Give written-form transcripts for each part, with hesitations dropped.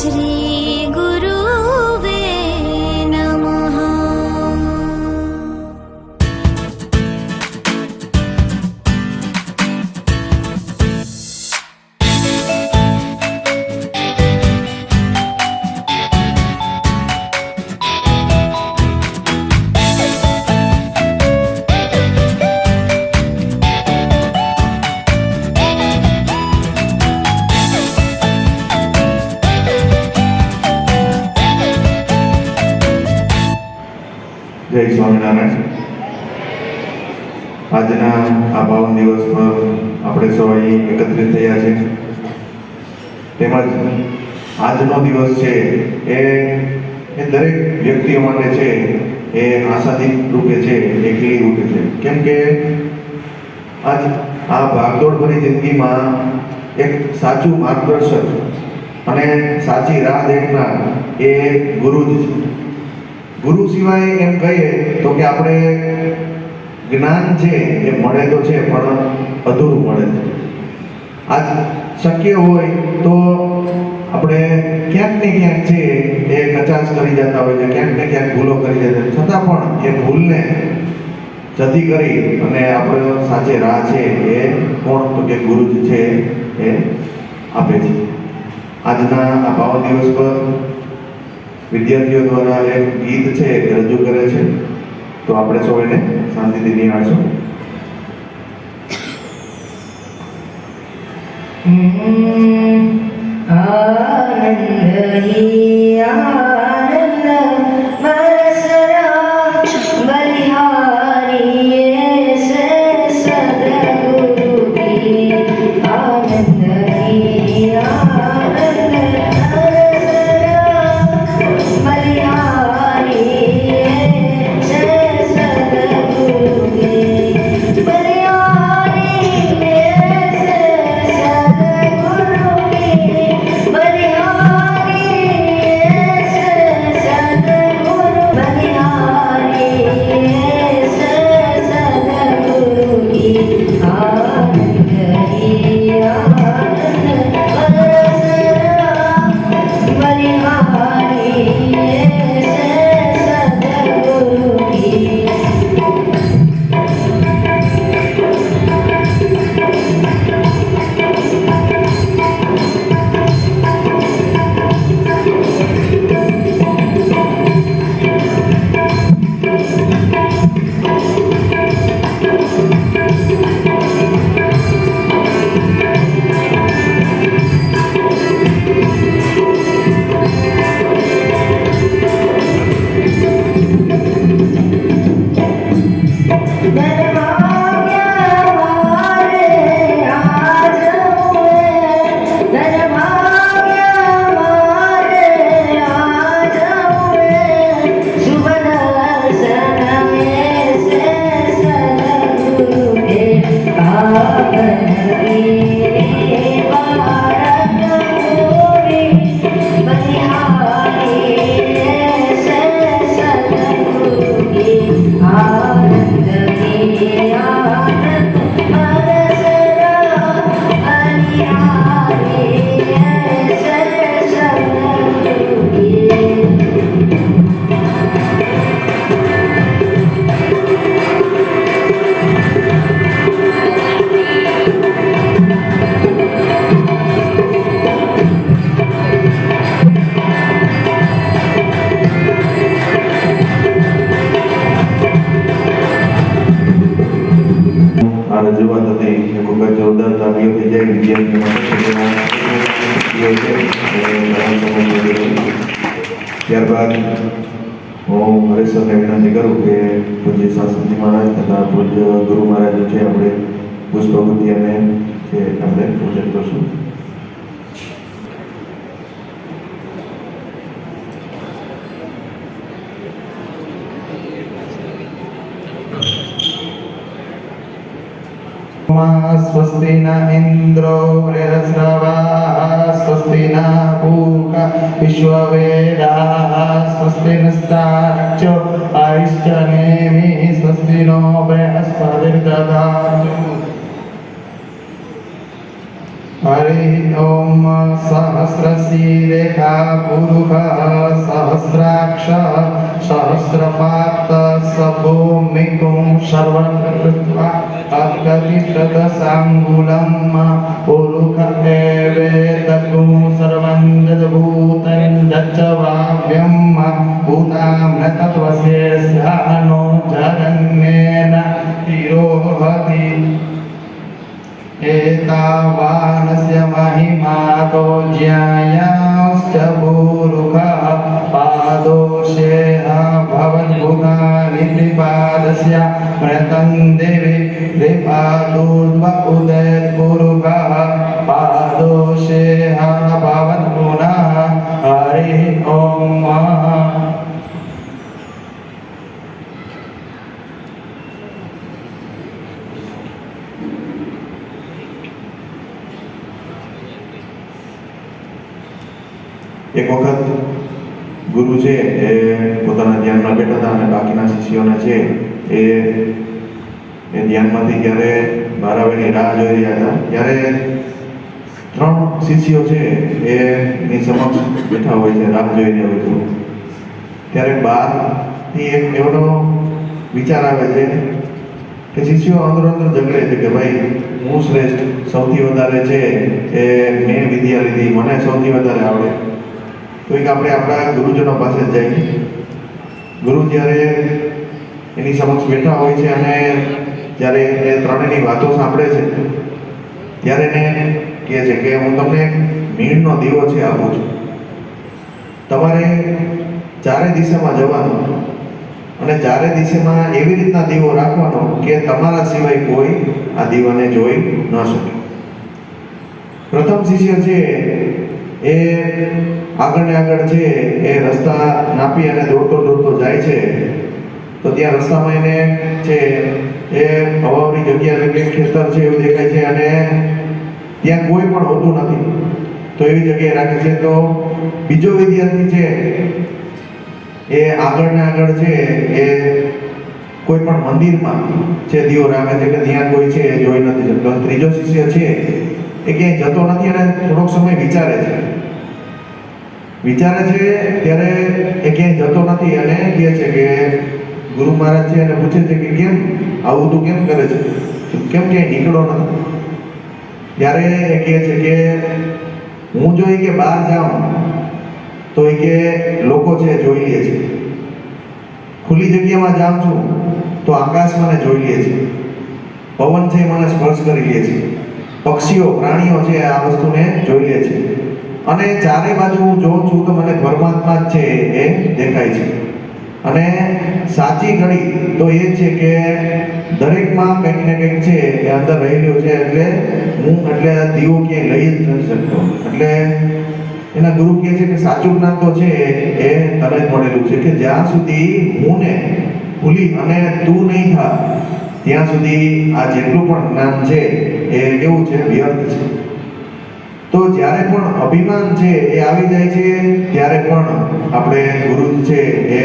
શ્રી ગુરુવે નમઃ. જય સ્વામિનારાયણ. આજના આ પાવન દિવસ પર આપણે સૌ અહીં એકત્રિત થયા છે. તેમજ આજનો દિવસ છે એ દરેક વ્યક્તિઓ માટે છે એ આશાદીપ રૂપે છે, એ ખીલી રૂપે છે. કેમ કે આજ આ ભાગદોડ ભરી જિંદગીમાં એક સાચું માર્ગદર્શક અને સાચી રાહ દેખનાર એ ગુરુ જ છે. ગુરુ સિવાય એમ કહીએ તો કે આપણે જ્ઞાન છે એ મળે તો છે પણ અધૂરું મળે છે. આજ શક્ય હોય તો આપણે ક્યાંક ને ક્યાંક છે એ કચાશ કરી જતા હોય છે, ક્યાંક ને ક્યાંક ભૂલો કરી જતા, છતાં પણ એ ભૂલને જતી કરી અને આપણો સાચે રાહ છે એ કોણ તો કે ગુરુ જ છે એ આપે છે. આજના આ પાવન દિવસ પર વિદ્યાર્થીઓ દ્વારા એક ગીત છે એ રજૂ કરે છે, તો આપણે સૌ એને શાંતિથી નિહાળશું. આનંદ હી આનંદ બરસરા બલિહારી સે સદગુરુ કી. આનંદ હી આનંદ રજૂઆત હતી એ ખૂબ જ જોરદાર તાલીઓ થઈ જાય વિદ્યાર્થીઓ માટે. ત્યારબાદ હું હરેશ્વરને વિનંતી કરું કે પૂજ્ય શાસ્ત્રીજી મહારાજ તથા પૂજ્ય ગુરુ મહારાજ છે આપણે પુષ્પગુતિ અને છે આપણે પૂજન કરશું. स्वस्ति न इंद्रो वृहस्रवाः स्वस्ति न पूषा विश्ववेदाः स्वस्ति नस्तार्क्ष्यो अरिष्टनेमिः स्वस्ति नो बृहस्पतिर्दधातु. हरि ओम सहस्रशीरेखा पुरुषः सहस्राक्ष सहस्रपात सभूमिकुं सर्वकृत्वा अकतिशतसाङ्गुलं पुरुष एवेतकुं सर्वं जगभूतं दच्चवाव्यं भूतामृतत्वशेषानो जगन्नेन तिरोहति एतावानस्य महिमातो ज्ञायाश्च भूरुखः पादोषेह भवद्भुतानि त्रिपादस्य मृतं देवी त्रिपादोर्ध्व उदयपुरुषः पादोषेह भवद्पुनः हरिः ओम् એક વખત ગુરુ છે એ પોતાના ધ્યાનમાં બેઠા હતા અને બાકીના શિષ્યોને છે એ ધ્યાનમાંથી ક્યારે બહાર આવીને રાહ જોઈ રહ્યા હતા ત્યારે 3 શિષ્યો છે એની સમક્ષ બેઠા હોય છે, રાહ જોઈ રહ્યા હોય છે. ત્યારે બહારથી એક એવો વિચાર આવે છે કે શિષ્યો અંદર ઝઘડે છે કે ભાઈ હું શ્રેષ્ઠ, સૌથી વધારે છે એ મેં વિદ્યા લીધી, મને સૌથી વધારે આવડે. તો એક આપણે આપણા ગુરુજનો પાસે જ જઈએ. ગુરુ જ્યારે એની સમક્ષ બેઠા હોય છે અને જ્યારે એ ત્રણેયની વાતો સાંભળે છે ત્યારે એને કહે છે કે હું તમને મીણનો દીવો છે આપું છું. તમારે ચારે દિશામાં જવાનું અને ચારે દિશામાં એવી રીતના દીવો રાખવાનો કે તમારા સિવાય કોઈ આ દીવાને જોઈ ન શકે. પ્રથમ શિષ્ય છે એ આગળ ને આગળ છે એ રસ્તા નાપી અને દોડતો જાય છે. તો ત્યાં રસ્તામાં એને છે એ હવાવરી જગ્યા એટલે ખેતર છે એવું દેખાય છે અને ત્યાં કોઈ પણ હોતું નથી. તો એવી જગ્યાએ રાખે છે. તો બીજો વિદ્યાર્થી છે એ આગળ ને આગળ છે એ કોઈ પણ મંદિરમાં છે દીવો રાખે છે કે ત્યાં કોઈ છે એ જોઈ નથી શકતો. ત્રીજો શિષ્ય છે એ ક્યાંય જતો નથી અને થોડોક સમય વિચારે છે ત્યારે એ ક્યાંય જતો નથી અને કહે છે કે ગુરુ મહારાજ છે અને પૂછે છે કે કેમ આવું તું કેમ કરે છે, કેમ ક્યાંય નીકળો નથી? ત્યારે એ કહે છે કે હું જો કે બહાર જાઉં તો એ કે લોકો છે જોઈ લે છે, ખુલ્લી જગ્યામાં જાઉં છું તો આકાશ મને જોઈ લે છે, પવન છે મને સ્પર્શ કરી લે છે, પક્ષીઓ પ્રાણીઓ છે આ વસ્તુને જોઈ લે છે અને ચારે બાજુ હું જોઉં છું તો મને પરમાત્મા જ છે એ દેખાય છે. અને સાચી ઘડી તો એ છે કે દરેકમાં કંઈક ને કંઈક છે એ અંદર રહેલું છે. એટલે દીવો ક્યાંય લઈ જ નથી શકતો. એટલે એના ગુરુ કહે છે કે સાચું જ્ઞાન તો છે એ તને જ મળેલું છે કે જ્યાં સુધી હું ને ભૂલી અને તું નહીં થા ત્યાં સુધી આ જેટલું પણ જ્ઞાન છે એ કેવું છે, વ્યર્થ છે. તો જ્યારે પણ અભિમાન છે એ આવી જાય છે ત્યારે પણ આપણે ગુરુ છે એ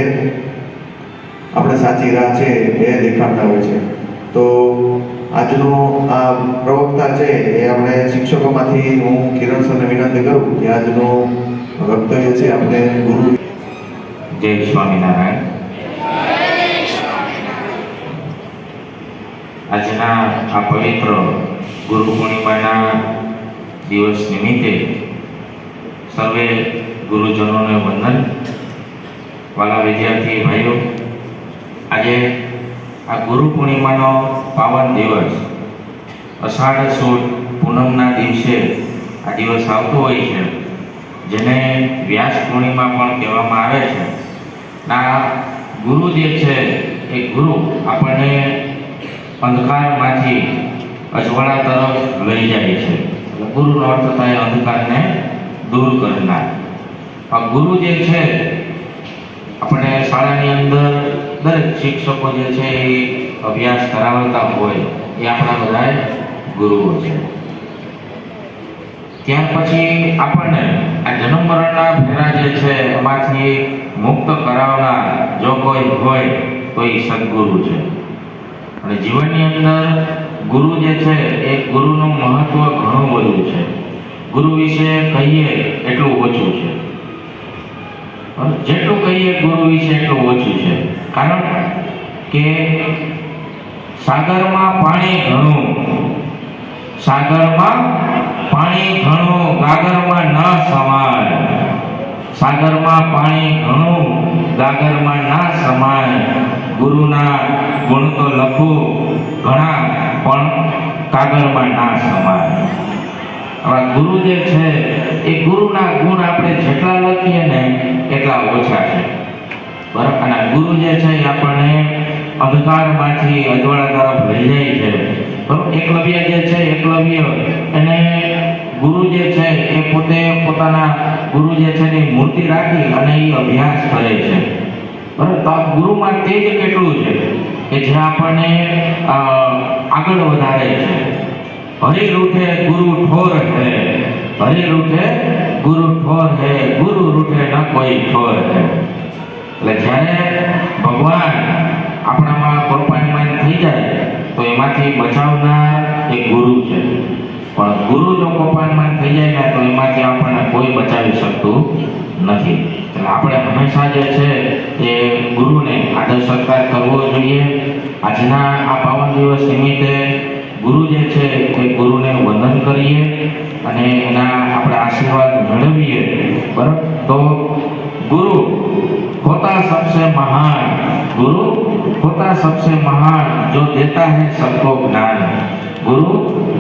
આપણે સાચી રાહ છે એ દેખાડતા હોય છે. તો આજનો આ પ્રવક્તા છે એ આપણે શિક્ષકોમાંથી હું કિરણ સરને વિનંતી કરું કે આજનું વક્તવ્ય છે આપણે ગુરુ. જય સ્વામિનારાયણ. આજના આ પવિત્ર ગુરુ પૂર્ણિમાના દિવસ નિમિત્તે સર્વે ગુરુજનોને વંદન. વાલા વિદ્યાર્થી ભાઈઓ, આજે આ ગુરુ પૂર્ણિમાનો પાવન દિવસ અષાઢ સુદ પૂનમના દિવસે આ દિવસ આવતો હોય છે, જેને વ્યાસ પૂર્ણિમા પણ કહેવામાં આવે છે. આ ગુરુ જે છે એ ગુરુ આપણને અંધકારમાંથી અજવાળા તરફ લઈ જાય છે. ગુરુનો અર્થ થાય અંધકારને દૂર કરનાર. આ ગુરુ જે છે આપણે શાળાની અંદર દરેક શિક્ષકો જે છે એ અભ્યાસ કરાવતા હોય એ આપણા બધા ગુરુઓ છે. ત્યાર પછી આપણને આ જન્મ મરણના ફેરા જે છે એમાંથી મુક્ત કરાવનાર જો કોઈ હોય તો એ સદગુરુ છે. અને જીવનની અંદર ગુરુ જે છે એ ગુરુનું મહત્વ ઘણું બધું છે. ગુરુ વિશે કહીએ એટલું ઓછું છે. જેટલું કહીએ ગુરુ વિશે એટલું ઓછું છે. કારણ કે સાગરમાં પાણી ઘણું, સાગરમાં પાણી ઘણું, ગાગરમાં ન સમાય. સાગરમાં પાણી ઘણું, ગાગરમાં ના સમાય. ગુરુના ગુણ તો લખું ઘણા, પણ કાગળમાં ના સમાય. હવે ગુરુ જે છે એ ગુરુના ગુણ આપણે જેટલા લખીએ ને એટલા ઓછા છે. બરાબર. અને ગુરુ જે છે એ આપણને અંધકારમાંથી અજવાળા તરફ લઈ જાય છે. બરાબર. એકલવ્ય જે છે, એકલવ્ય એને ગુરુ જે છે એ પોતે પોતાના ગુરુ જે છે એની મૂર્તિ રાખી અને એ અભ્યાસ કરે છે. બરાબર. તો આ ગુરુમાં તેજ કેટલું છે કે જે આપણને આગળ વધારે છે. હરી રૂઠે ગુરુ ઠોર હે, હરી રૂઠે ગુરુ ઠોર હે, ગુરુ રૂઠે ન કોઈ ઠોર હે. એટલે જ્યારે ભગવાન આપણામાં કૃપાયમાન થઈ જાય તો એમાંથી બચાવનાર એ ગુરુ છે. પણ ગુરુ જો કૃપાયમાન થઈ જાય ને તો એમાંથી આપણને કોઈ બચાવી શકતું નથી. એટલે આપણે હંમેશા જે છે એ ગુરુને આદર સત્કાર કરવો જોઈએ. આજના આ પાવન દિવસ નિમિત્તે ગુરુ જે છે એ ગુરુને વંદન કરીએ અને એના આપણે આશીર્વાદ મેળવીએ. બરાબર. તો ગુરુ होता सबसे महान, गुरु होता सबसे महान जो देता है सबको ज्ञान. गुरु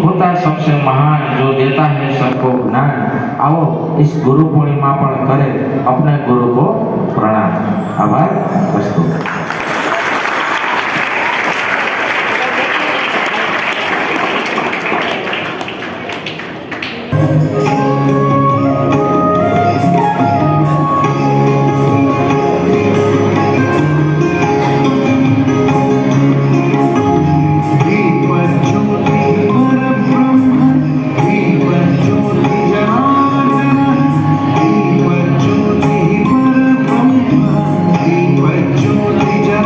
होता सबसे महान जो देता है सबको ज्ञान. आओ इस गुरु पूर्णिमा पर करें अपने गुरु को प्रणाम. आभार. वस्तु ज्योति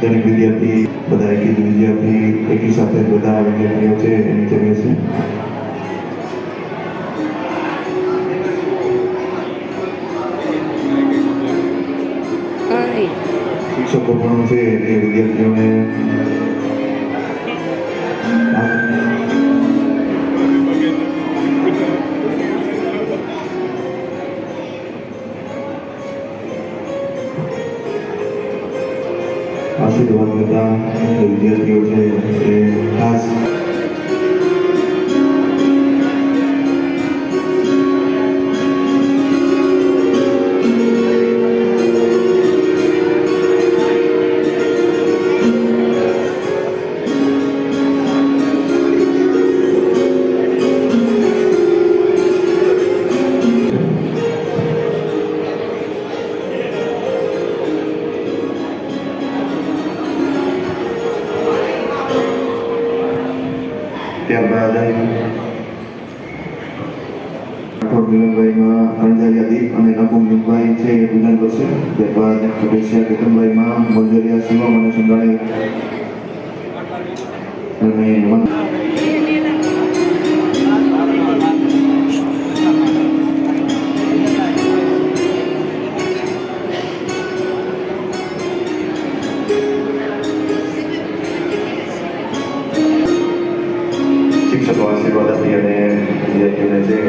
દરેક વિદ્યાર્થી બધા એકી વિદ્યાર્થી એકી સાથે બધા વિદ્યાર્થીઓ છે એ નીચે બેસે. શિક્ષકો પણ છે એ વિદ્યાર્થીઓને આશીર્વાદ લેતા વિદ્યાર્થીઓ છે એ ખાસ ત્યારબાદ રાઠોડ મિલનભાઈમાં અણધાર્યા દીપ અને નકુમભાઈ છે એ પૂજન કરશે. ત્યારબાદ અપેક્ષા કેતનભાઈમાં મોલજરિયા શિવમ અને સંગાણી અને શિક્ષકો આશીર્વાદ આપી અને વિદ્યાર્થીઓને છે એ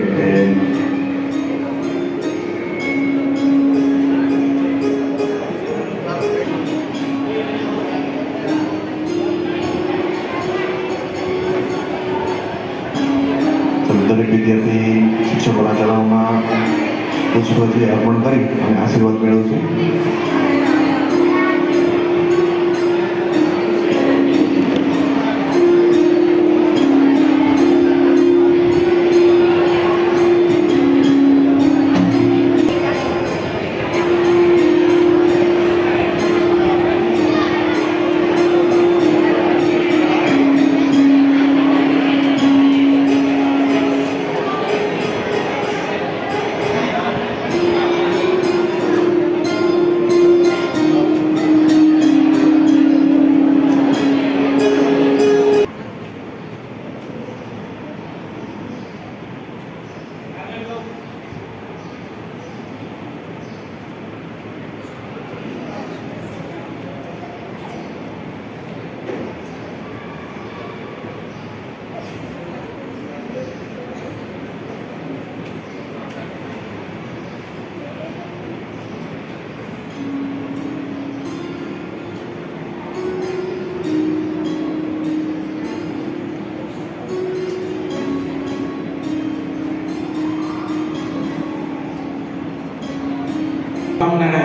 દરેક વિદ્યાર્થી શિક્ષકોના ચરણોમાં પુષ્પથી અર્પણ કરી અને આશીર્વાદ મેળવશે.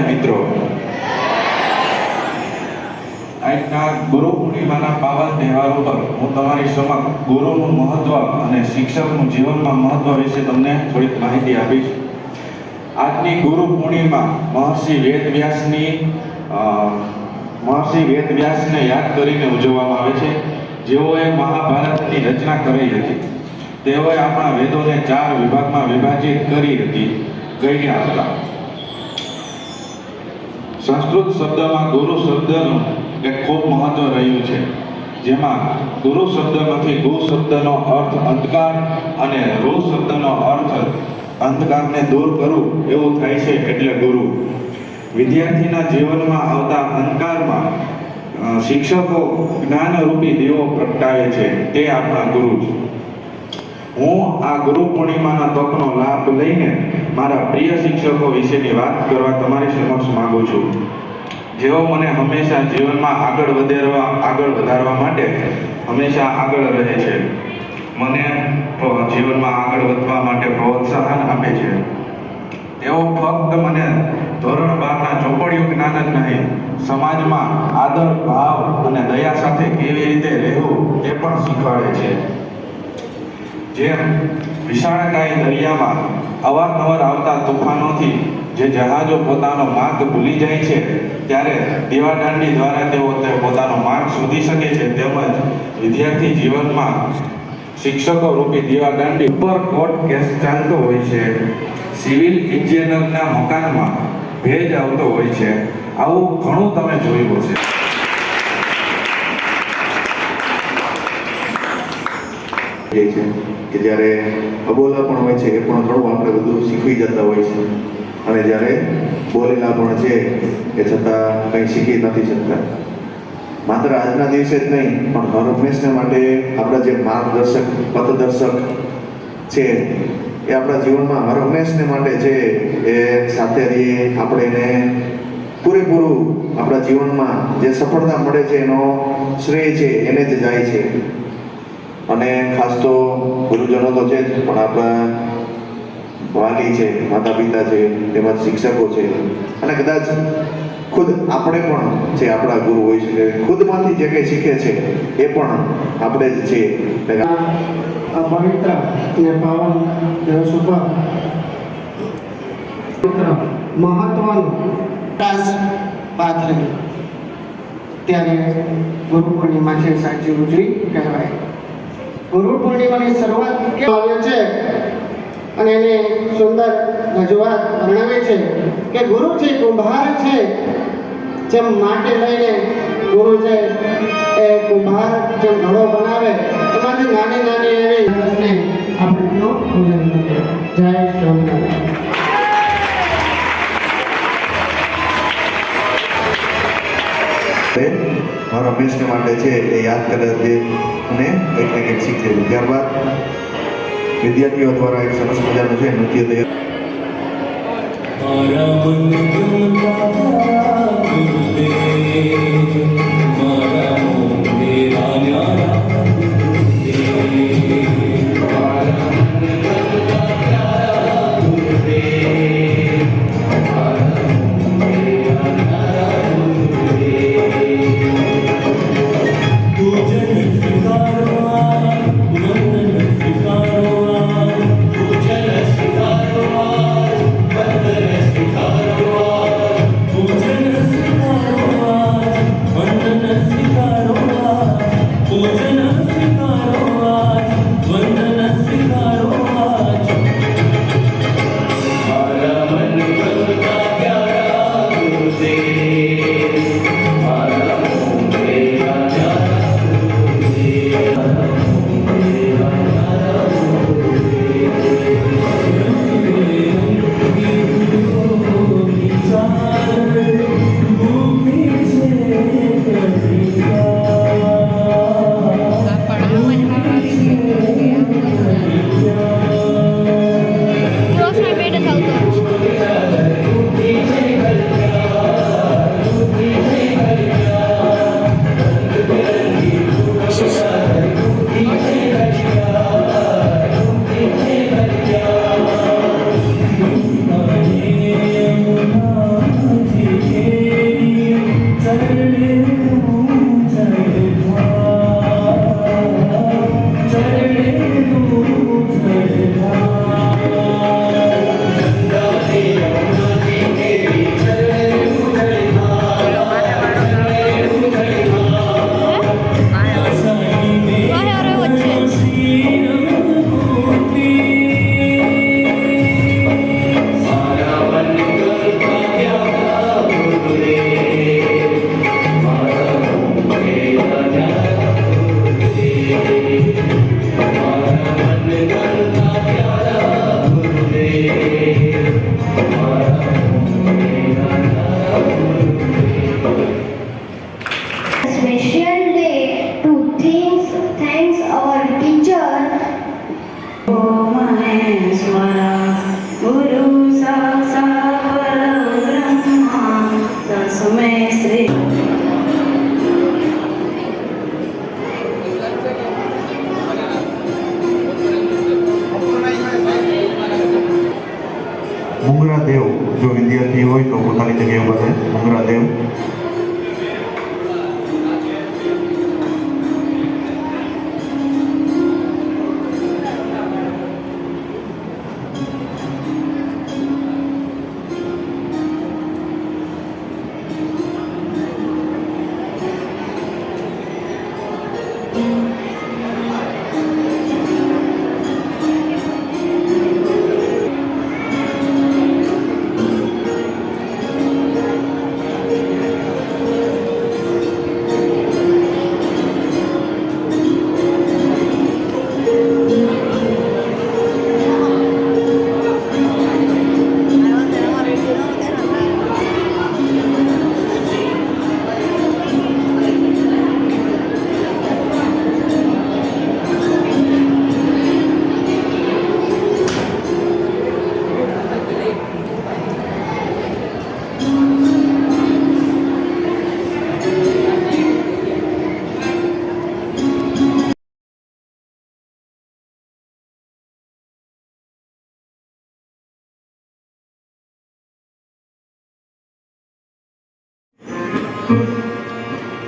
મિત્રો, આજના ગુરુ પૂર્ણિમાના પાવન તહેવારો પર હું તમારી સમક્ષ ગુરુનું મહત્વ અને શિક્ષકનું જીવનમાં મહત્વ વિશે તમને થોડીક માહિતી આપીશ. આજની ગુરુ પૂર્ણિમા મહર્ષિ વેદવ્યાસને યાદ કરીને ઉજવવામાં આવે છે, જેઓએ મહાભારતની રચના કરી હતી. તેઓએ આપણા વેદોને 4 વિભાગમાં વિભાજિત કરી ગયા હતા. સંસ્કૃત શબ્દમાં ગુરુ શબ્દનું એક ખૂબ મહત્વ રહ્યું છે, જેમાં ગુરુ શબ્દમાંથી ગુ શબ્દનો અર્થ અંધકાર અને રૂ શબ્દનો અર્થ અંધકારને દૂર કરવું એવું થાય છે, એટલે ગુરુ. વિદ્યાર્થીના જીવનમાં આવતા અંધકારમાં શિક્ષકો જ્ઞાનરૂપી દીવો પ્રગટાવે છે, તે આપણા ગુરુ છે. હું આ ગુરુ પૂર્ણિમાના તકનો લાભ લઈને મારા પ્રિય શિક્ષકો વિશેની વાત કરવા તમારી સમક્ષ માંગુ છું, જેઓ મને હંમેશા જીવનમાં આગળ વધારવા માટે હંમેશા આગળ રહે છે. મને જીવનમાં આગળ વધવા માટે પ્રોત્સાહન આપે છે. તેઓ ફક્ત મને ધોરણ 12ના ચોપડિયું જ્ઞાન જ નહીં, સમાજમાં આદર ભાવ અને દયા સાથે કેવી રીતે રહેવું તે પણ શીખવાડે છે. જેમ વિશાળકાય દરિયામાં અવારનવાર આવતા તોફાનોથી જે જહાજો પોતાનો માર્ગ ભૂલી જાય છે, ત્યારે દીવાદાંડી દ્વારા તેઓ પોતાનો માર્ગ શોધી શકે છે. તેમજ વિદ્યાર્થી જીવનમાં શિક્ષકો રૂપી દીવાદાંડી ઉપર કોર્ટ કેસ ચાલતો હોય છે. સિવિલ એન્જિનિયરના મકાનમાં ભેજ આવતો હોય છે. આવું ઘણું તમે જોયું હશે. જાય છે કે જ્યારે અબોલા પણ હોય છે એ પણ ઘણું આપણે બધું શીખવી જતા હોય છે, અને જ્યારે બોલેલા પણ છે એ છતાં કંઈ શીખી નથી શકતા. માત્ર આજના દિવસે જ નહીં પણ હર હંમેશને માટે આપણા જે માર્ગદર્શક પથદર્શક છે એ આપણા જીવનમાં હર હંમેશને માટે છે એ સાથે રહીએ, આપણે એને પૂરેપૂરું આપણા જીવનમાં જે સફળતા મળે છે એનો શ્રેય છે એને જ જાય છે. અને ખાસ તો ગુરુજનો તો છે જ, પણ આપણા વાલી છે, માતા પિતા છે, તેમજ શિક્ષકો છે, અને કદાચ ખુદ આપણે પણ છે આપણા ગુરુ હોય છે. ખુદમાંથી જે કંઈ શીખે છે એ પણ આપણે જ છે. આ પવિત્ર અને પાવન દિવસ ઉપર મહત્વનું ખાસ વાત રહી ત્યારે ગુરુ પૂર્ણિમા છે, સાચી ઉજવી કહેવાય. ગુરુ પૂર્ણિમાની શરૂઆત કેમ આવે છે અને એને સુંદર રજૂઆત વર્ણવે છે કે ગુરુ છે કુંભાર છે, જેમ માટી લઈને ગુરુ છે એ કુંભાર જેમ ઘડો બનાવે એમાંથી નાની નાની એવી દિવસને આપણે પૂજન કરીએ. જય સ્વામિનારાયણ. હર હંમેશને માટે છે એ યાદ કરે છે અને કંઈક ને કંઈક શીખે છે. ત્યારબાદ વિદ્યાર્થીઓ દ્વારા એક સરસ મજાનું છે નૃત્ય તૈયાર.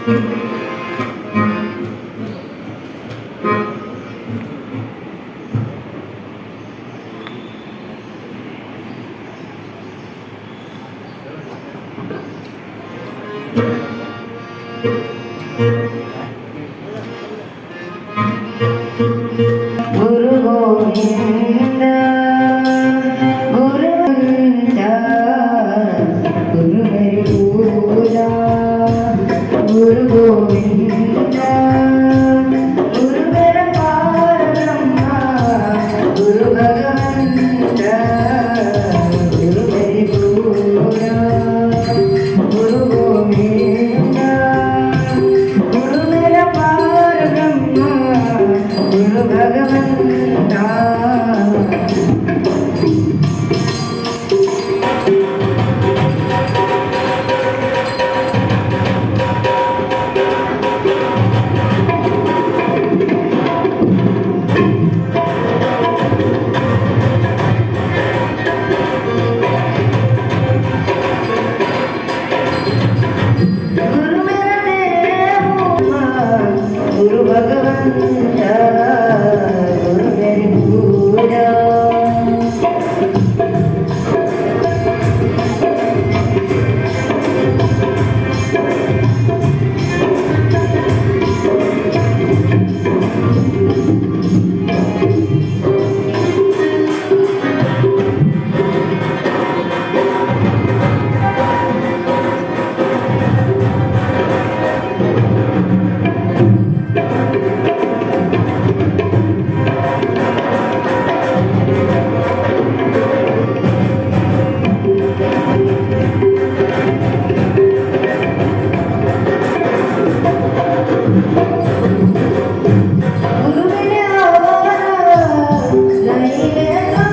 ગુરુ ગોવિંદ ગુરુ ગુરુ હરિ પૂજા ગુરુ ગોવિંદ ગુરુ મેરા પાર બ્રહ્મા ગુરુ ભગવંત ગુરુ હરિ પૂજા ગુરુ ગોવિંદ ગુરુ મેરા પાર બ્રહ્મા ગુરુ ભગવંતા गुरु मेरा देव गुरु भगवंत गुरु मेरी पूजा गुरु मेरे आवारा नहीं लेता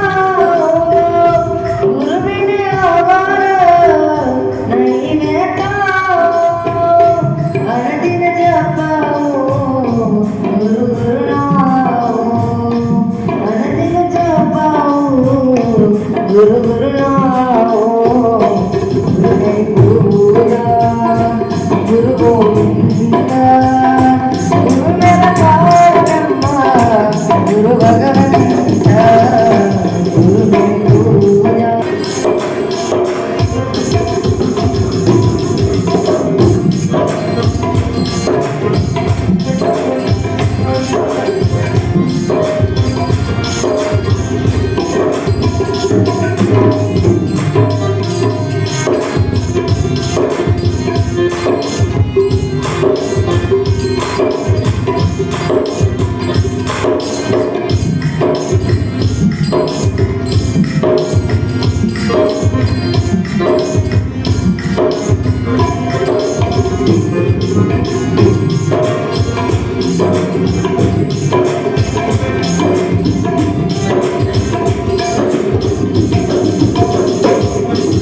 गुरु मेरे आवारा नहीं लेता हर दिन जपाओ गुरु गुरु नाओ हर दिन जपाओ गुरु गुरु नाओ गुरु मेरी पूजा गुरु गोविंद गुरु मेरा पार ब्रह्मा गुरु भगवंत गुरु मेरी पूजा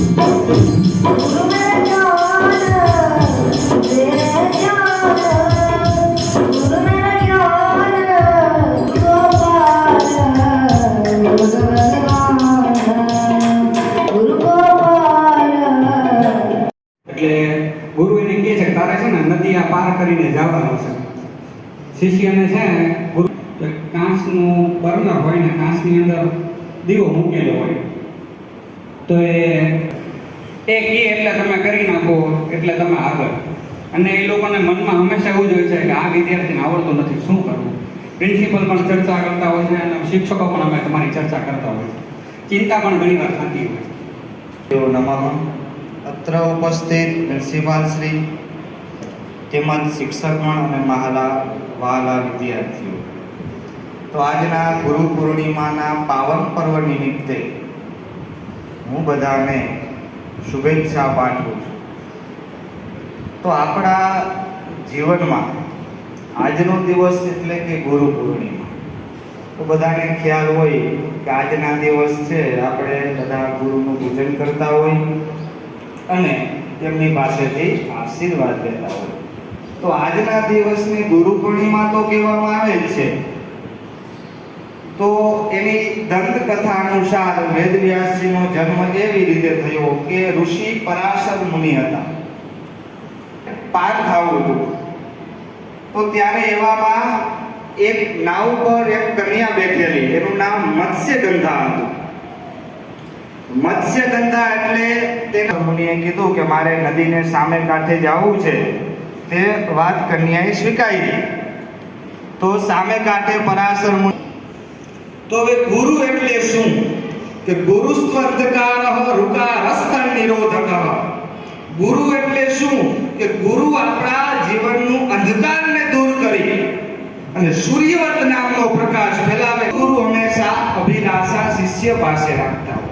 गुरु मेरा ज्ञान तेरे ज्ञान गुरु मेरा ज्ञान गोपाल गुरु भगवान गुरु गोपाल એટલે ગુરુ એને કહે છે કે તારે છે ને નદી આ પાર કરીને જવાનું છે. શિષ્યને છે ને ગુરુ કાંસનું બર્નર હોય ને કાંસની અંદર દીવો મૂકેલો હોય તો એ કહે એટલે તમે કરી નાખો એટલે તમે આગળ. અને એ લોકોને મનમાં હંમેશા એવું જ હોય છે કે આ વિદ્યાર્થીને આવડતું નથી, શું કરવું. પ્રિન્સિપલ પણ ચર્ચા કરતા હોય છે અને શિક્ષકો પણ અમે તમારી ચર્ચા કરતા હોય છે. ચિંતા પણ ઘણીવાર થતી હોય છે. નમઃ. અત્ર ઉપસ્થિત પ્રિન્સિપાલ શ્રી તેમજ શિક્ષકગણ અને વહાલા વિદ્યાર્થીઓ, તો આજના ગુરુ પૂર્ણિમાના પાવન પર્વ નિમિત્તે હું બધાને શુભેચ્છા પાઠવું છું. તો આપણા જીવનમાં આજનો દિવસ એટલે કે ગુરુ પૂર્ણિમા. તો બધાને ખ્યાલ હોય કે આજના દિવસ છે આપણે બધા ગુરુનું પૂજન કરતા હોય અને તેમની પાસેથી આશીર્વાદ લેતા હોય. તો આજના દિવસને ગુરુ પૂર્ણિમા તો કહેવામાં આવે જ છે. તો એની દંતકથા અનુસાર વેદવ્યાસજીનો જન્મ એવી રીતે થયો કે ઋષિ પરાશર મુનિ હતા. પાર થવું હતું તો ત્યારે એવામાં એક નાવ પર એક કન્યા બેઠેલી, એનું નામ મત્સ્યગંધા હતું. મત્સ્યગંધા એટલે તેને મુનિએ કીધું કે મારે નદીને સામે કાંઠે જવું છે. તે વાત કન્યાએ સ્વીકારી. તો સામે કાંઠે પરાશર મુનિ. તો હવે ગુરુ એટલે શું? કે ગુરુ સ્વર્ધકારઃ ઋકારસ્થં નિરોધકઃ. ગુરુ એટલે શું? કે ગુરુ આપણા જીવનનું અંધકારને દૂર કરી અને સૂર્યવત નામનો પ્રકાશ ફેલાવે. ગુરુ હંમેશા અભિલાષા શિષ્ય પાસે રાખતા હોય.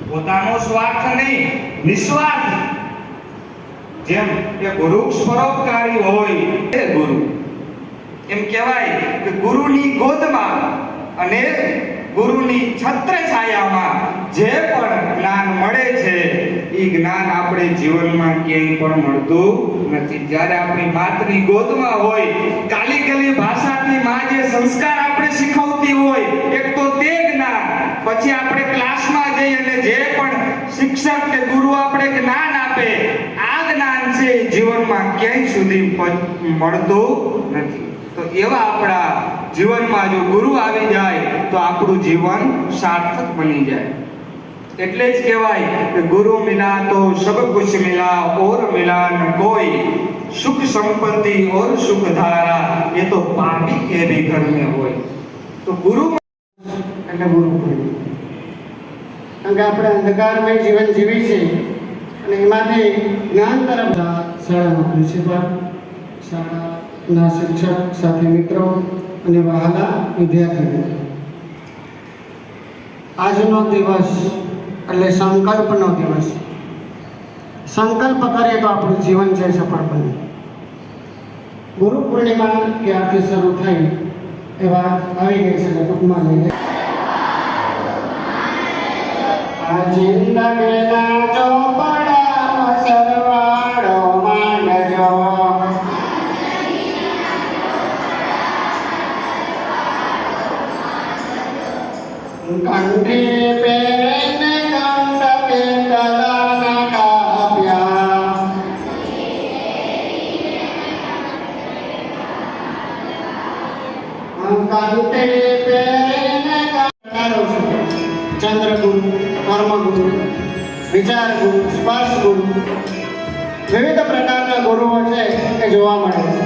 પોતાનો સ્વાર્થ નહીં, નિસ્વાર્થ. જેમ કે વૃક્ષ પરોપકારી હોય એ ગુરુ. એમ કહેવાય કે ગુરુની ગોદમાં અને ગુરુની છત્ર છાયામાં જે પણ જ્ઞાન મળે છે એ જ્ઞાન આપણે જીવનમાં ક્યાંય પણ મળતું નથી. જ્યારે આપણી માતની ગોદમાં હોય, કાલી કાલી ભાષાથી માં જે સંસ્કાર આપણે શીખવતી હોય, એક તો તે જ્ઞાન, પછી આપણે ક્લાસમાં જઈ અને જે પણ શિક્ષક કે ગુરુ આપણે જ્ઞાન આપે, આ જ્ઞાન છે જીવનમાં ક્યાંય સુધી મળતું નથી. તો એવા આપણા જીવનમાં જો ગુરુ આવી જાય તો આપણું જીવન સાર્થક બની જાય. એટલે જ કહેવાય કે ગુરુ મિલા તો સબ કુછ મિલા ઓર મિલા ન કોઈ, સુખ સંપત્તિ ઓર સુખ ધારા એ તો પાપી કે भी घर में હોય. તો ગુરુ એટલે ગુરુ પૂર્ણિમા. કારણ કે આપણે અંધકારમય જીવન જીવી છે અને એમાંથી જ્ઞાન તરફ શાળાના પ્રિન્સિપાલ, શાળાના શિક્ષક, સાથે મિત્રો અને વહાલા વિદ્યાર્થીઓ, આજનો દિવસ એટલે સંકલ્પનો દિવસ. સંકલ્પ કરીએ તો આપણું જીવન છે સફળ બને. ગુરુ પૂર્ણિમા ક્યારથી શરૂ થઈ એ વાત આવી ગઈ છે, ટૂંકમાં લઈ આ જિંદગીના ચોપડાનો સરવાળો માંડજો, કંઠી પહેરીને કંઠ કે કલાના કાપ્યા, કંઠી પહેરીને ચંદ્રગુરુ, કર્મગુરુ, વિચારગુરુ, સ્પર્શગુરુ, વિવિધ પ્રકારના ગુરુઓ છે એ જોવા મળે છે.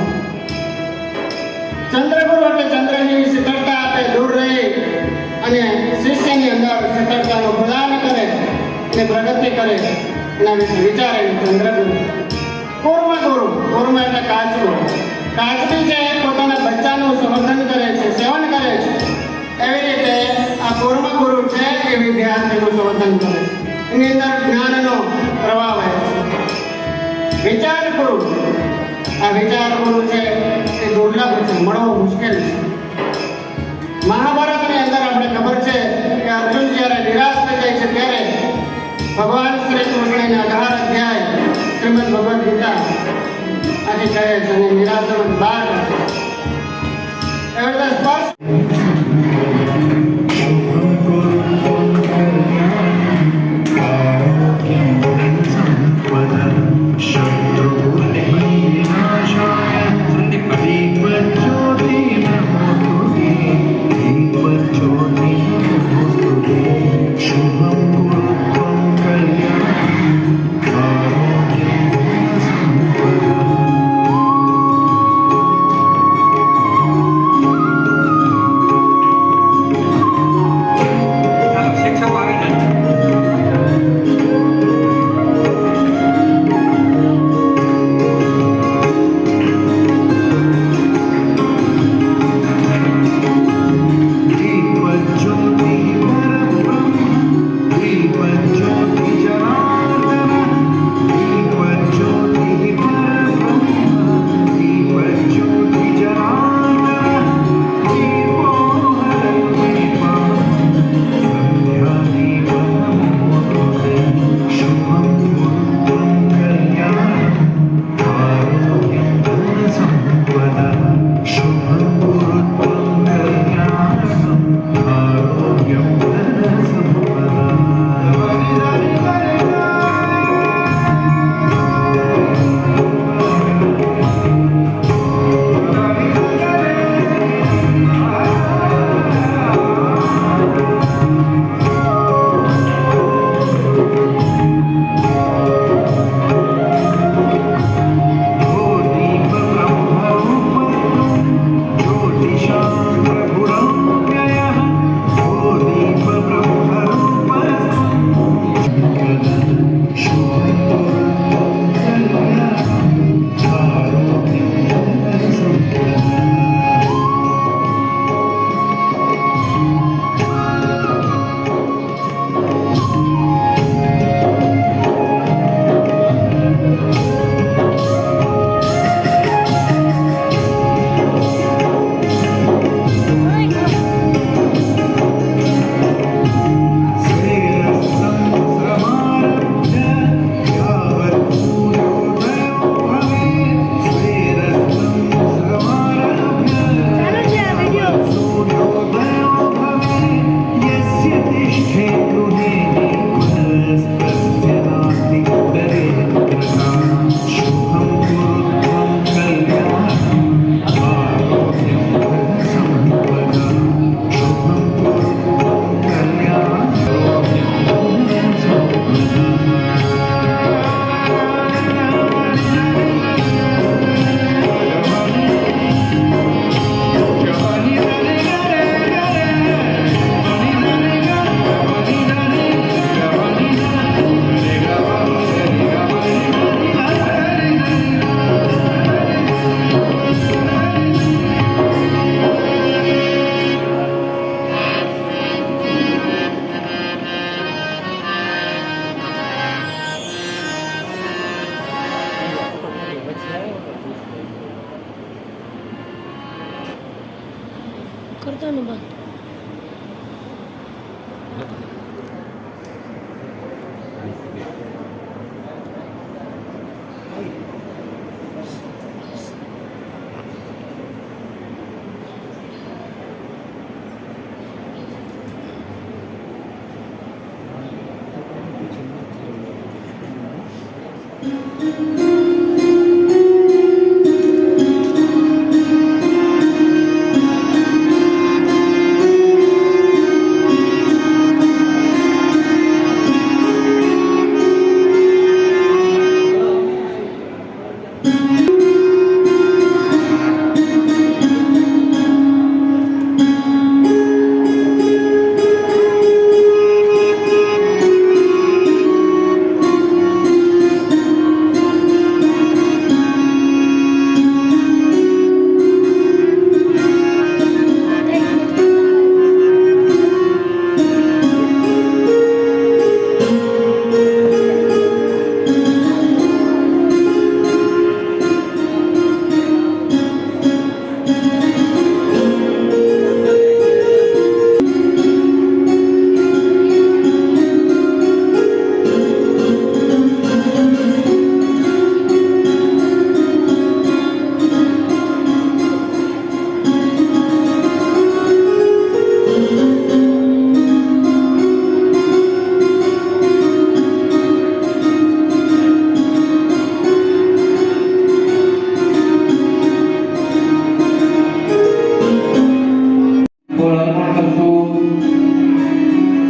ચંદ્રગુરુ એટલે ચંદ્રની શીતળતા આપે, દૂર રહી અને શિષ્યની અંદર શીતળતાનું પ્રદાન કરે અને પ્રગતિ કરે, એના વિશે વિચારે ચંદ્રગુરુ. કૂર્મગુરુ, કૂર્મ એટલે કાચબો. કાચબી છે એ પોતાના બચ્ચાનું સંવર્ધન કરે છે, સેવન કરે છે. એવી રીતે આ કૂર્મગુરુ છે એ વિદ્યાર્થીનું સંવર્ધન કરે છે, એની અંદર જ્ઞાનનો પ્રવાહ વહે છે. વિચારગુરુ, આ વિચારગુરુ છે એ દુર્લભ છે, મળવો મુશ્કેલ છે. મહાભારતની અંદર આપણે ખબર છે કે અર્જુન જ્યારે નિરાશ થઈ જાય છે ત્યારે ભગવાન શ્રી કૃષ્ણના 18 અધ્યાય શ્રીમદ ભગવદ્ ગીતા આજે કહે છે અને નિરાશામાં બહાર કાઢે છે. એવી રીતે સ્પર્શ કરતો ને બંધ.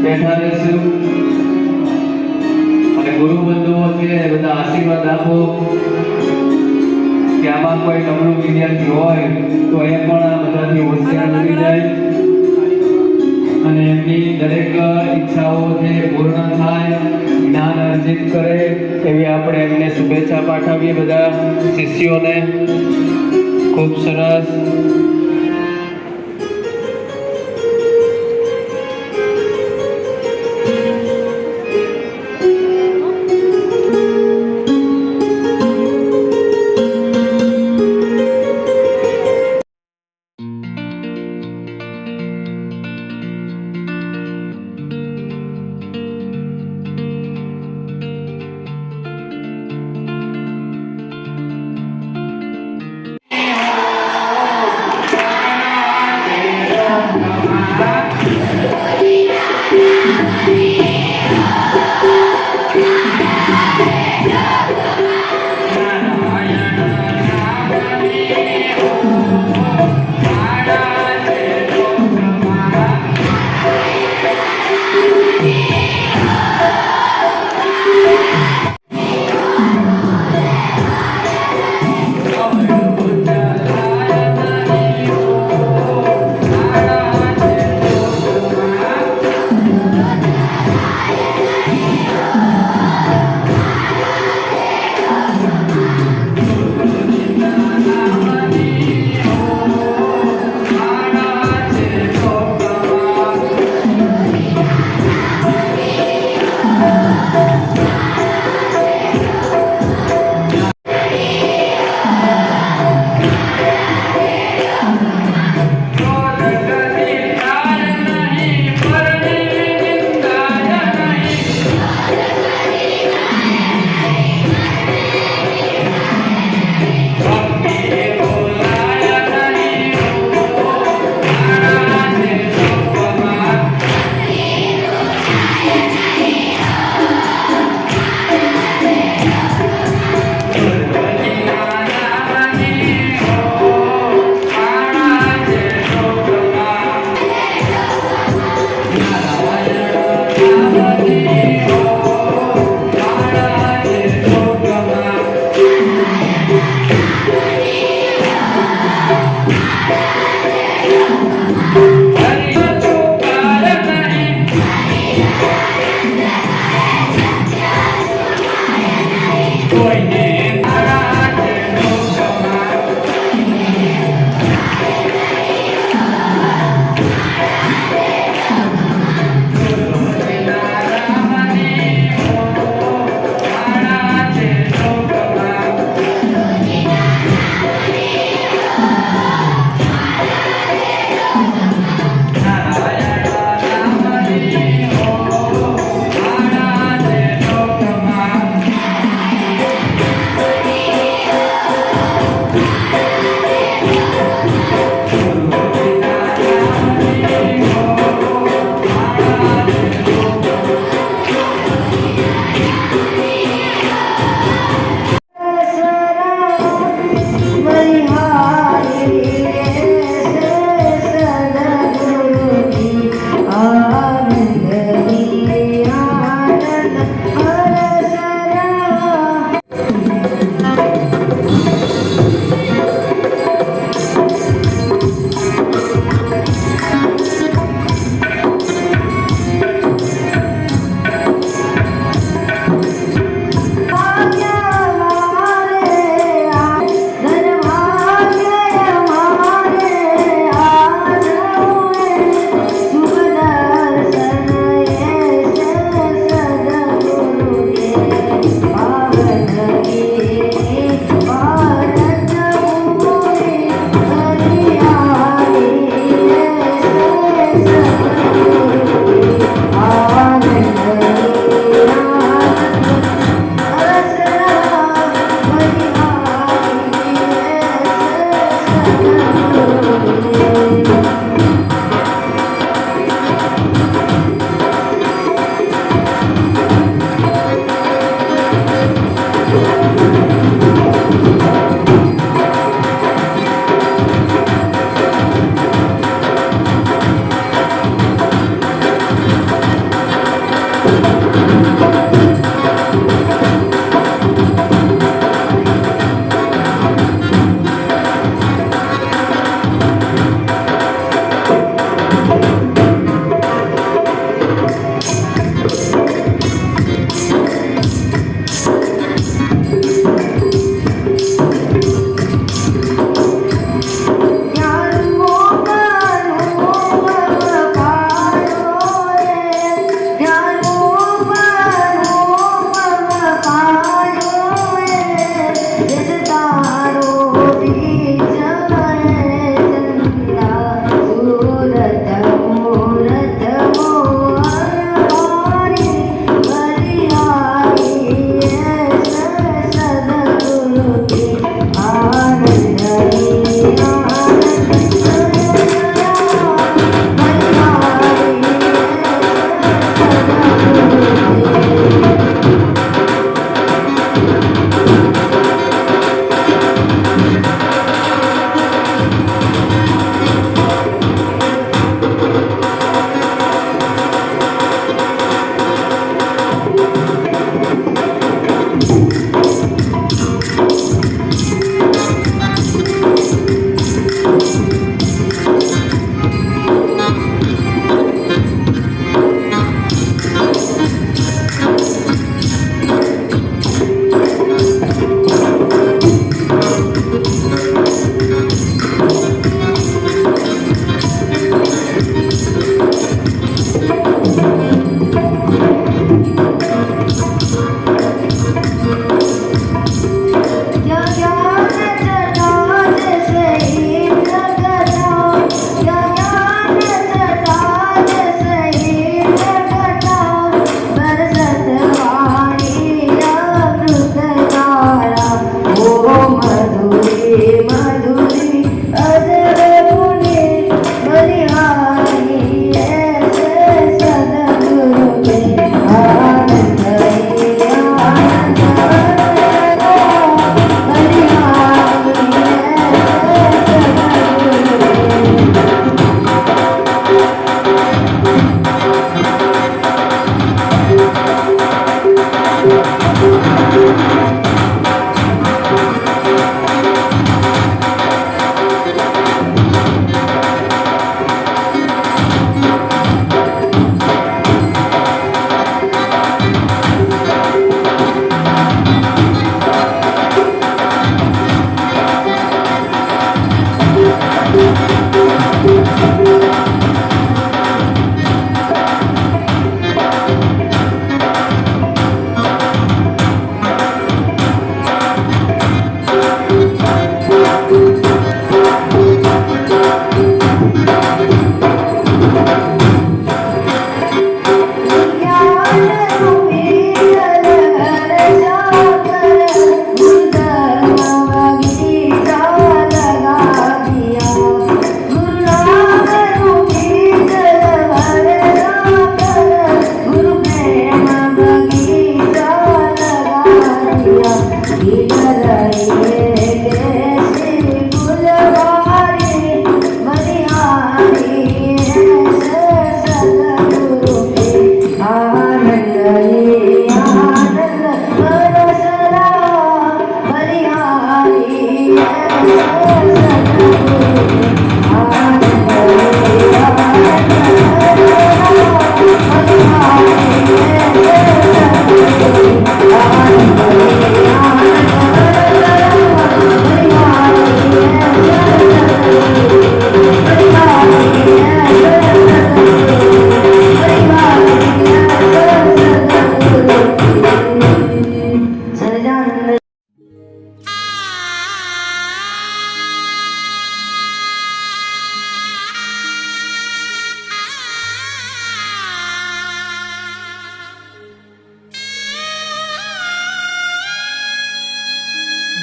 બેઠા રહીશું અને ગુરુ બંધુઓ છે એ બધા આશીર્વાદ આપો કે આમાં કોઈ નબળું વિદ્યાર્થી હોય તો એ પણ આ બધાથી હોશિયાર બની જાય અને એમની દરેક ઈચ્છાઓ છે પૂર્ણ થાય, જ્ઞાન અર્જિત કરે એવી આપણે એમને શુભેચ્છા પાઠવીએ બધા શિષ્યોને. ખૂબ સરસ. કેસરી ફૂલવારી બલિહારી સદગુરુ કે આનંદ બરસરા બલિહારી સહજાનંદ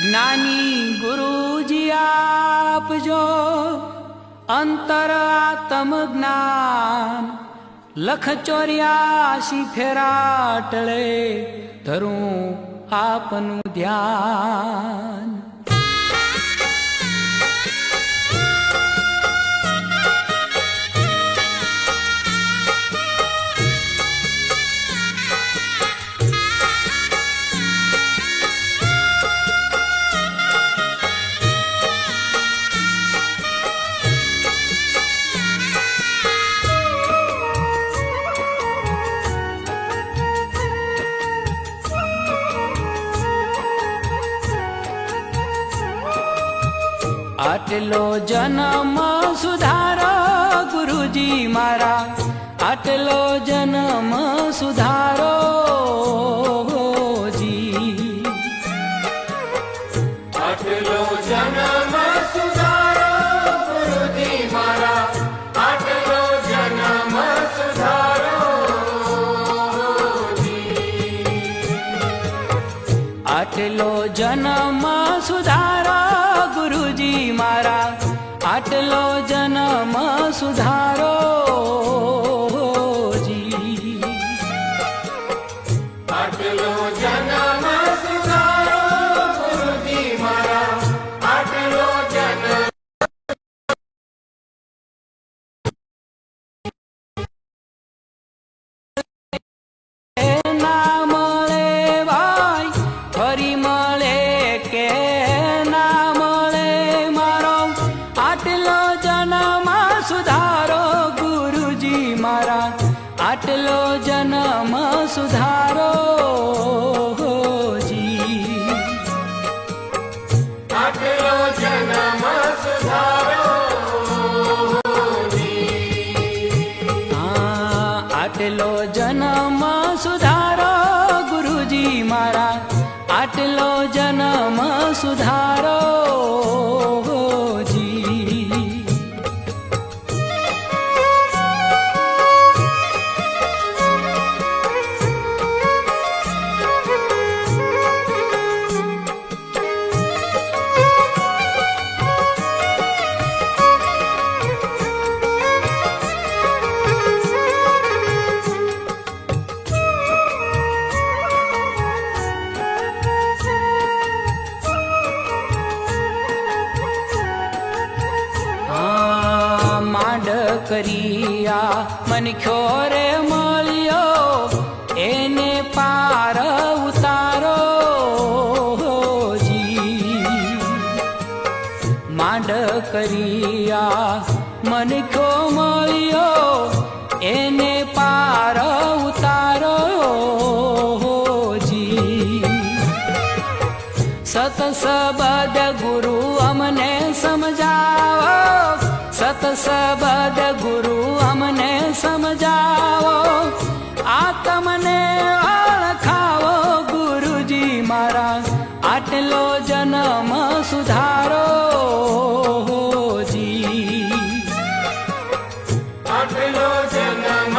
જ્ઞાની ગુરુજી આપજો અંતર આત્મ જ્ઞાન લખ 84 ફેરા ટળે ધરું આપનું ધ્યાન આટલો જન્મ સુધારો ગુરુજી મારા આટલો જન્મ સુધારો જી આટલો જન્મ સુધારો ગુરુજી મારા આટલો જન્મ સુધારો જી આટલો જન્મ સુધારો ગુરુજી મારા આટલો જન્મ સુધારો જી આટલો જન્મ સુધારો ગુરુજી મારા આટલો જન્મ ના મળે ભાઈ ફરી મળે કે આટલો જન્મ સુધારો જી આટલો જન્મ સુધારો આટલો જન્મ સુધારો ગુરુજી મારા આટલો જન્મ સુધારો કરિયા મનખ્યો રે મળ્યો એને પાર ઉતારો જી માંડ કરિયા મનખ્યો મળ્યો એને પાર ઉતારો જી સત સબદ ગુરુ અમને સમજાવો સત સબદ ગુરુ અમને સમજાવો આ તમને ઓળખાવો ગુરુજી મારા આટલો જન્મ સુધારો જી આટલો જન્મ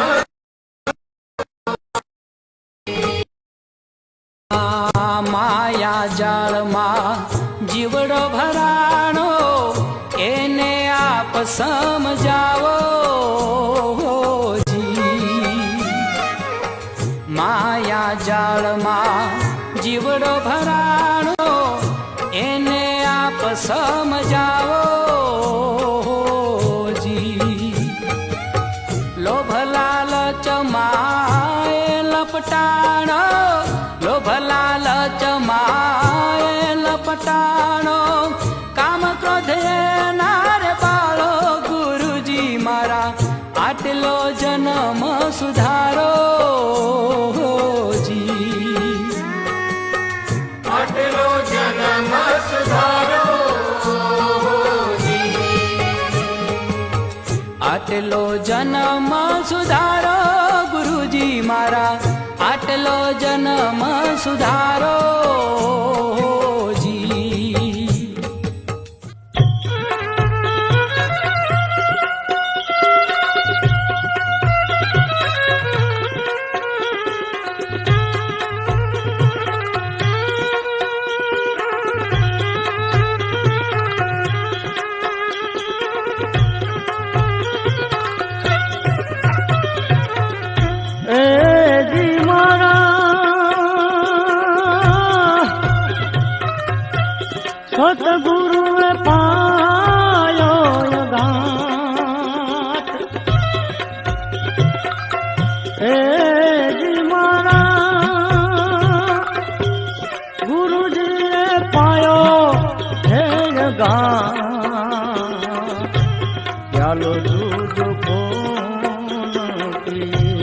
માયા જાળમાં જીવડો ભરાણો એને આપ સમજાવો જી માયા જાળમાં જીવડો ભરાણો એને आप समझाओ जी। लोभ लालच माए लपटाणो, लोभ लालच माए लपटाणो, काम क्रोध नार बाळो गुरुजी मारा आटलो जन्म सुधारो जी। आटलो जन्म सुधारो जी। आटलो जन्म सुधारो गुरुजी मारा आटलो जन्म सुधारो जी। सतगुरु पायो गात, हे जी मारा गुरु जी पायो हे गात। प्यालो दूध कौन पिए,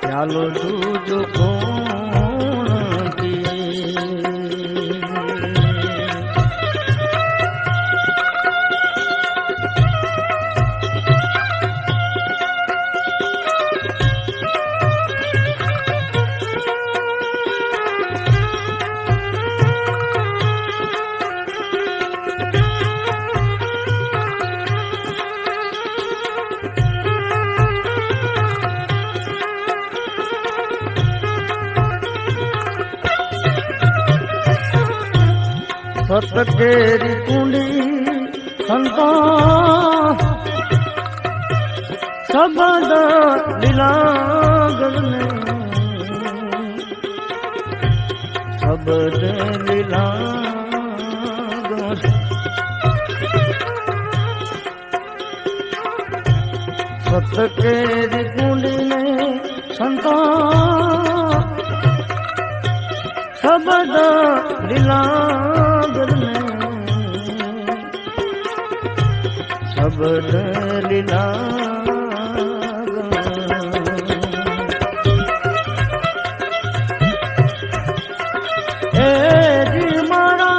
प्यालो दूध कौन पिए। सत केरी कुंडी संतो सबद लीलागर ने, सबद लीलागर। सत केरी कुंडी ने संतो सबद लीलागर में, सबद लीलागर। ए जी मारा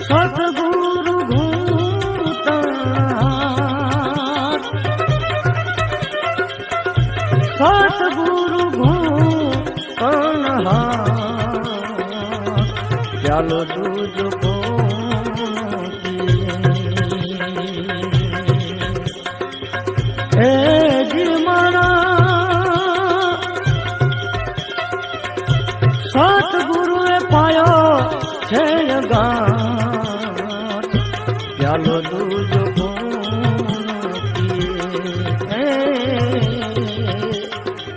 सतगुरु घूमतार, सतगुरु प्यालो दूध कौन पिए। हे जी मारा सतगुरु पायो छे गात, प्यालो दूध कौन पिए।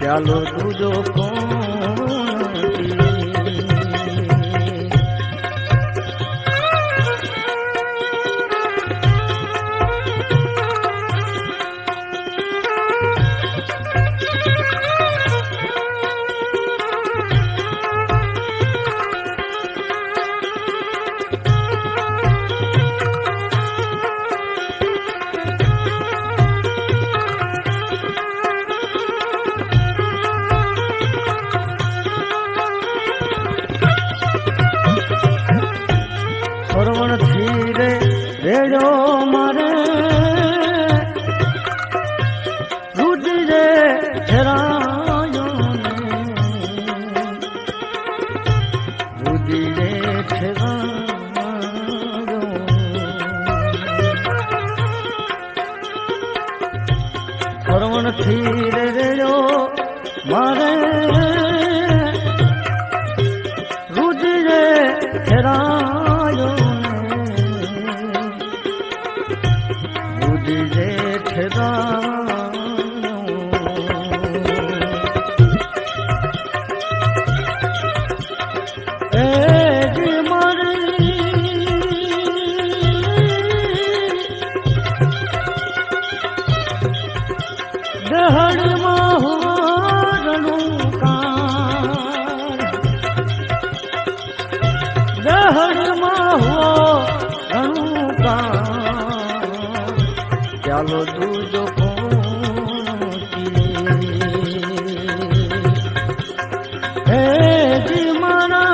प्यालो दूध कौन पिए। એ જી મારી દહડમાં હોરનું કાન દહડમાં હોરનું કાન ચાલો દૂજો હે જી મારા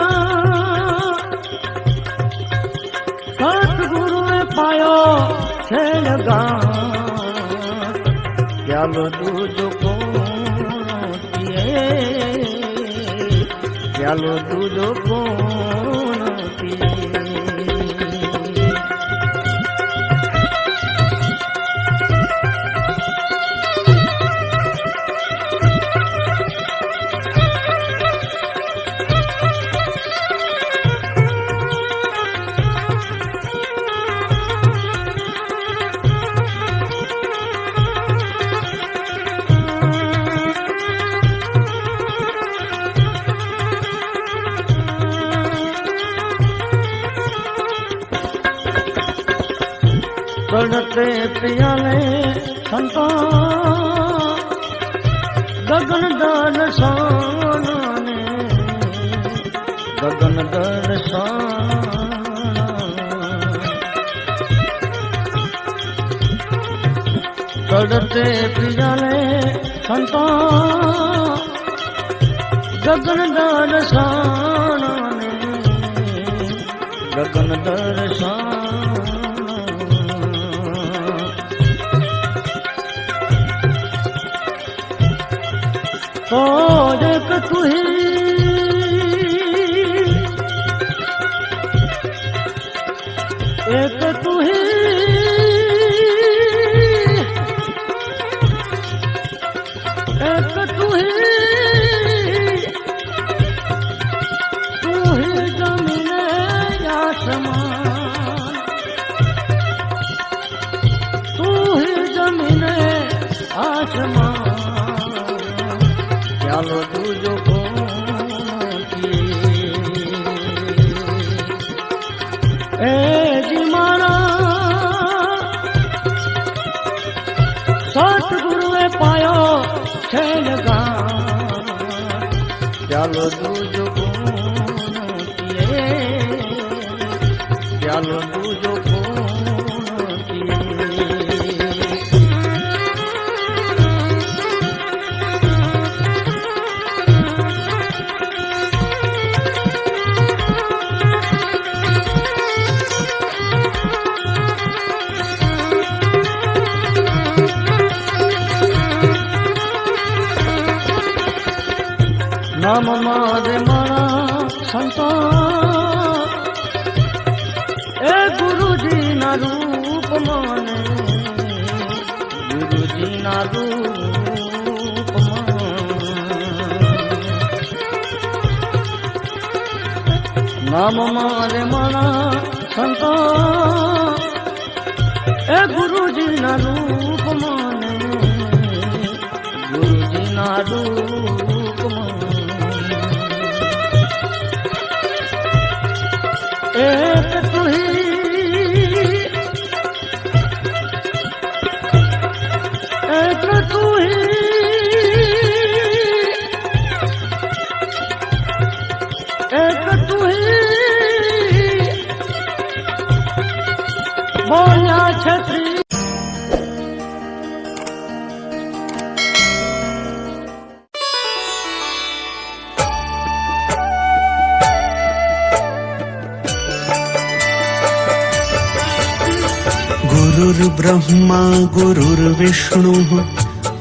સતગુરુએ પાયો છે લગા ચાલો દૂજો પીએ ચાલો દૂજો પીએ गणते प्रियाले संता गगन दर्शनाने गगन दर्शन गणते प्रियाले संता गगन दर्शनाने गगन दर्शन तो एक तू ही एक तू ही एक तू ही जमीन आसमान तू ही जमीन आसमान ચાલો તુજો એ જી મારા સતગુરુએ પાયો છે લગા ચાલો તુજો ચાલો તુજો નામ મારે મારા સંતા એ ગુરુજી ના રૂપ માને ગુરુજી ના રૂપ નામ મારે મારા સંતા એ ગુરુજી ના રૂપ માને ગુરુજી ના રૂપ एक तू ही एक तू ही एक तू ही बोला छत्री गुरुर्ब्रह्मा गुरुर्विष्णुः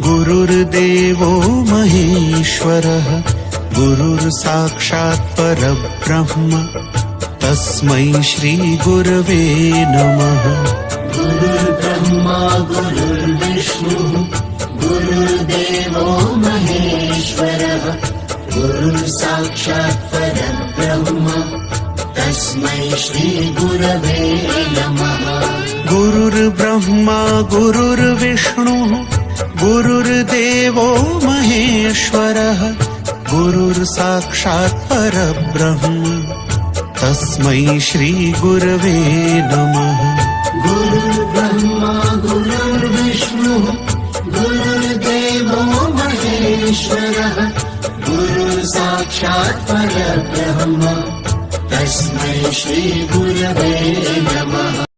गुरुर्देवो महेश्वरः गुरुर्साक्षात् परब्रह्म तस्मै श्री गुरवे नमः। गुरुर्ब्रह्मा गुरुर्विष्णुः गुरुर्देवो महेश्वरः गुरुर्साक्षात् परब्रह्म तस्मै श्री गुरवे नमः। गुरुर्ब्रह्मा गुरुर्विष्णुः गुरुर्देवो महेश्वरः गुरुर्साक्षात् परब्रह्म तस्मै श्रीगुरवे नमः। गुरुर्ब्रह्मा गुरुर्विष्णुः गुरुर्देवो महेश्वरः गुरुर्साक्षात् परब्रह्म तस्मै श्रीगुरवे नमः।